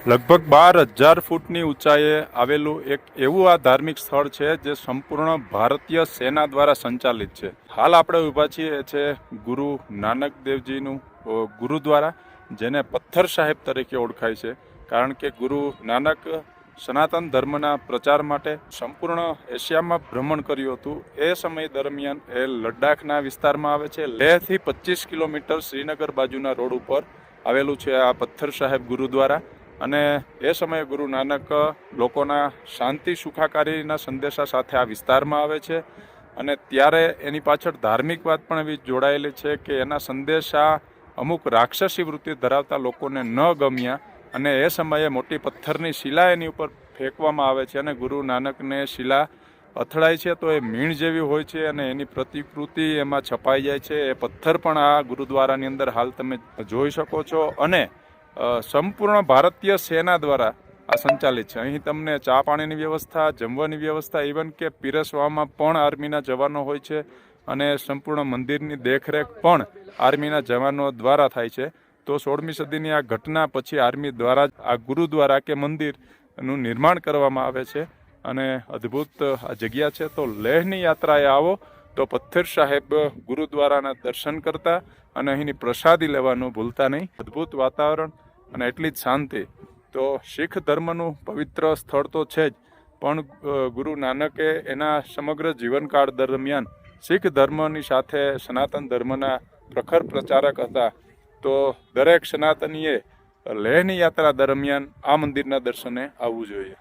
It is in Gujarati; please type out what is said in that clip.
લગભગ 12,000 ફૂટની ઊંચાઈએ આવેલું એક એવું આ ધાર્મિક સ્થળ છે જે સંપૂર્ણ ભારતીય સેના દ્વારા સંચાલિત છે. હાલ આપણે ઊભા છીએ છે ગુરુ નાનક દેવજીનું ગુરુદ્વારા, જેને પથ્થર સાહેબ તરીકે ઓળખાય છે. કારણ કે ગુરુ નાનક સનાતન ધર્મના પ્રચાર માટે સંપૂર્ણ એશિયામાં ભ્રમણ કર્યું હતું. એ સમય દરમિયાન એ લદ્દાખના વિસ્તારમાં આવે છે. લેહથી 25 કિલોમીટર શ્રીનગર બાજુના રોડ ઉપર આવેલું છે આ પથ્થર સાહેબ ગુરુદ્વારા. અને એ સમયે ગુરુ નાનક લોકોના શાંતિ સુખાકારીના સંદેશા સાથે આ વિસ્તારમાં આવે છે. અને ત્યારે એની પાછળ ધાર્મિક વાત પણ એવી જોડાયેલી છે કે એના સંદેશા અમુક રાક્ષસી વૃત્તિ ધરાવતા લોકોને ન ગમ્યા અને એ સમયે મોટી પથ્થરની શિલા એની ઉપર ફેંકવામાં આવે છે અને ગુરુ નાનકને શિલા અથડાય છે તો એ મીણ જેવી હોય છે અને એની પ્રતિકૃતિ એમાં છપાઈ જાય છે. એ પથ્થર પણ આ ગુરુદ્વારાની અંદર હાલ તમે જોઈ શકો છો અને સંપૂર્ણ ભારતીય સેના દ્વારા આ સંચાલિત છે. અહીં તમને ચા પાણીની વ્યવસ્થા, જમવાની વ્યવસ્થા, ઇવન કે પીરસવામાં પણ આર્મીના જવાનો હોય છે અને સંપૂર્ણ મંદિરની દેખરેખ પણ આર્મીના જવાનો દ્વારા થાય છે. તો 16મી સદીની આ ઘટના પછી આર્મી દ્વારા આ ગુરુદ્વારા કે મંદિરનું નિર્માણ કરવામાં આવે છે અને અદ્ભુત આ જગ્યા છે. તો લેહની યાત્રાએ આવો તો પથ્થર સાહેબ ગુરુદ્વારાના દર્શન કરતા અને અહીંની પ્રસાદી લેવાનું ભૂલતા નહીં. અદ્ભુત વાતાવરણ અને એટલી જ શાંતિ. તો શીખ ધર્મનું પવિત્ર સ્થળ તો છે જ, પણ ગુરુ નાનકે એના સમગ્ર જીવનકાળ દરમિયાન શીખ ધર્મની સાથે સનાતન ધર્મના પ્રખર પ્રચારક હતા. તો દરેક સનાતનીએ લેહની યાત્રા દરમિયાન આ મંદિરના દર્શને આવવું જોઈએ.